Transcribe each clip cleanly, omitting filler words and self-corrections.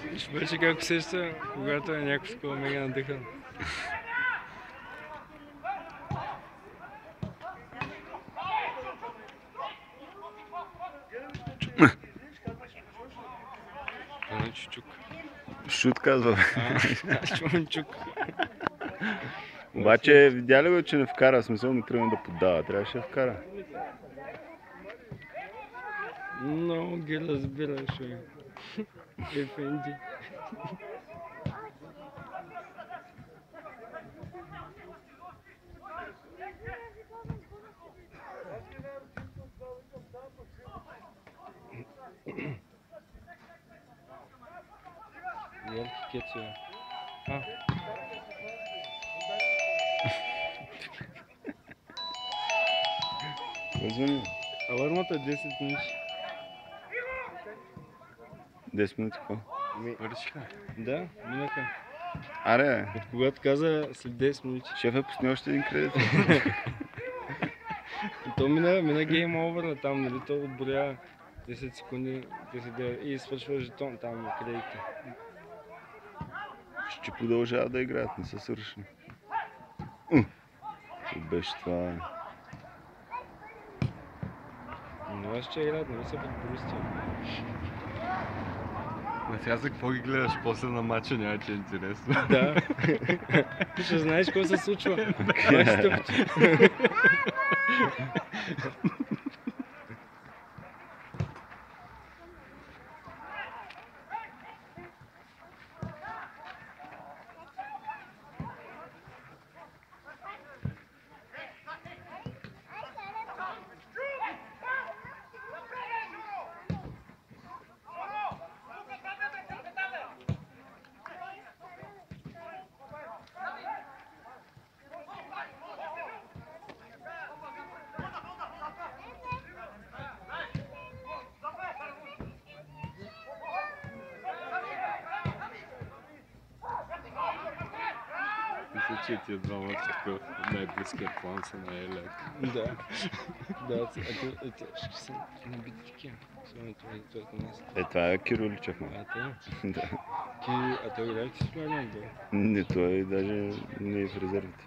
Виж вече как усеща, когато е някакво такова мега надъхан. Чучук. Шут казва. Чунчук. Обаче видя ли го, че не вкара? Смисъл не тръгна да поддава. Трябваше да вкара. Много ги разбираш, Ефенди. Ялки кецо. Развъни. Алармата е 10 минути. 10 минути какво? Вършиха. Да, минаха. Аре, От когато каза след 10 минути. шефът пусни още един кредит. То мина гейм овър там, нали, то отборя 10 секунди, 10 и свършва жетон там кредитите. Ще продължават да играят, не са свършени. Беше това. Но аз ще играят, нали са футболисти. А сега за какво ги гледаш? После на матча няма ти е интересно. Да. Ще знаеш какво се случва. Мисля, че тия двамата такъв най-близкият план са на Елек. Да. Да, ще са набити такива. Това е Кириличев, Да. А той играе ли си това отбор? Не, той даже не е в резервите.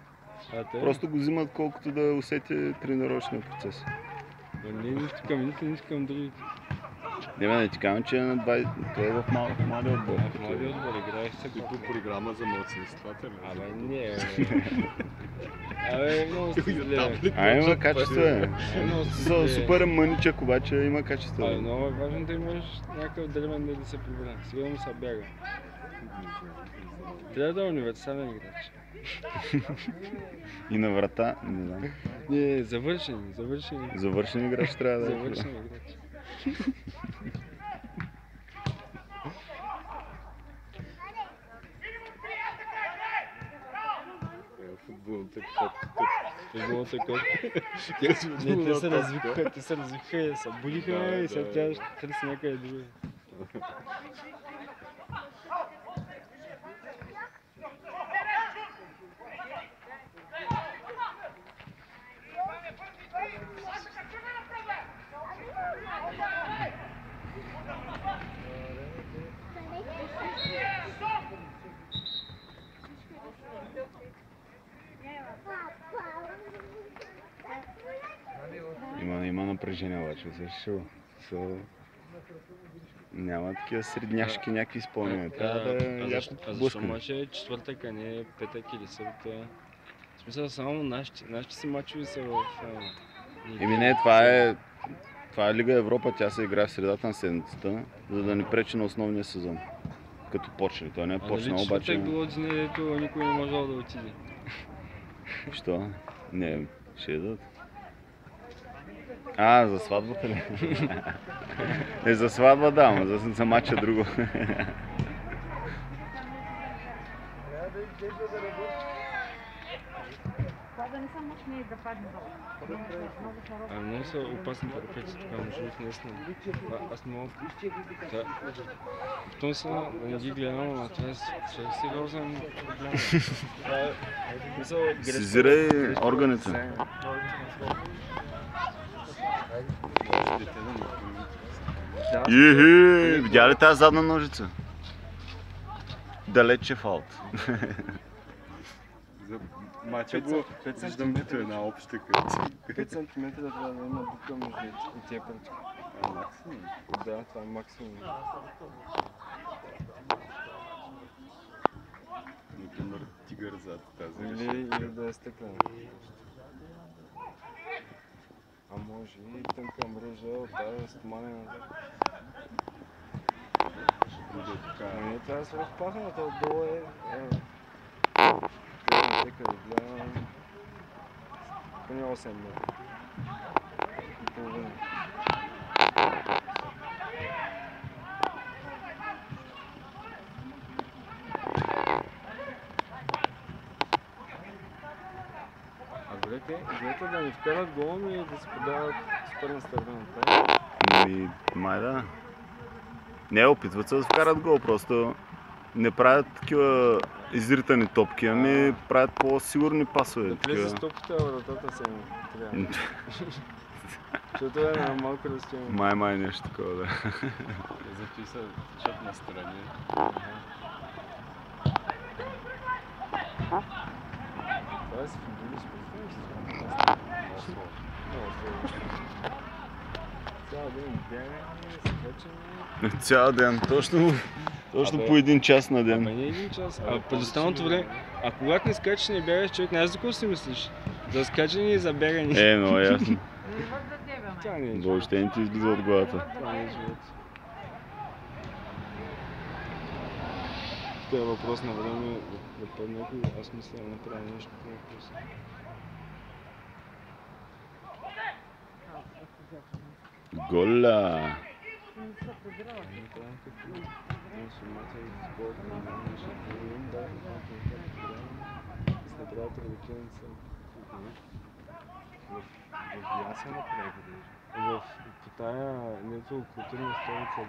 Просто го взимат колкото да усети тренировъчния процес. Не към едните, не към другите. Не ти казвам, че е на 20... Той е в малия отбор. В малия отбор играеш се По програма за младсинствата ли? Абе, не, много стиле. Има качество, Супер мъничък, обаче има качество. Много е важно да имаш някакъв древен да се прибира. Сигурно се бяга. Трябва да е универсален играч. И на врата, не знам. Не, завършен. Завършен играч трябва да е. Завършен играч. Футболната код. Футболната код. Те се развикаха и се будиха и сега тя ще търси някъде друго. Има напрежение обаче, няма такива средняшки някакви изпълнения. Трябва да е яко блъскане. Защо мача е четвъртък, а не петък или събота? В смисъл само нашите си мачове са в... Не, това е Лига Европа, тя се играе в средата на седмицата, за да не пречи на основния сезон. Като почне. Той не е почнал, обаче... четвъртък било дни, дето никой не можел да отиде. Що? Не, ще идат. А, за сватбата ли? За сватба да, но за мача друго. Това да не са мощни да падне долу. Много са опасни парапети тук, между другото, наистина. Аз не мога... Потом са да не ги гледам, но това е сериозен проблем. Сезирай органите. Ихи, видя ли тази задна ножица? Далече фалт. За мача го виждам като една обща картина. 5 см трябва да има дупка между тия пръчки. Максимум. Да, това е максимум. Например, тигър зад тази Или да е стъклен. А може и тънка мрежа от тази стоманена. буде така. Не, това е свръхпахната, отдолу е... Къде гледам... Поне 8 метра. И половина. А гледайте да ни вкарат гол и да се подават с пърна страна. Май да. Не, опитват се да вкарат гол, просто не правят такива изритани топки, ами правят по-сигурни пасове. Да влезе с топката в вратата се трябва. Защото е на малко разстояние. Май нещо такова, да. Записа чат на страни. Това е с футболист, представяш си? Цял ден бягаме, скачаме. Цял ден, точно по 1 час на ден. Ама не 1 час, а през останалото време. А когато не скачаш и не бягаш, човек, не за какво си мислиш? За скачане и за бягане. Много ясно. Живот за тебе, май. Това не е живот. Въобще не ти излиза от главата. Това не е живот. Тук е въпрос на време да падне някой, аз мисля да направя нещо по въпроса. Гола! В Яса направи По тая нето културна столица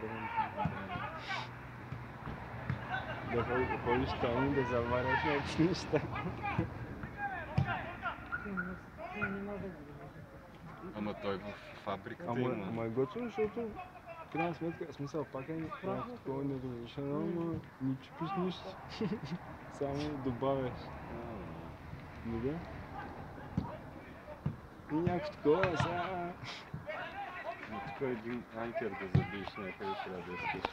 да ходиш там и да заваряш някакви неща. Ама той в фабриката има. Ама е готино, защото в крайна сметка, смисъл пак е някакво такова неразрешено, но не чупиш нищо. Само добавяш. Не да? И някакво такова, сега... Тук един анкер да забиеш някъде трябва да искаш.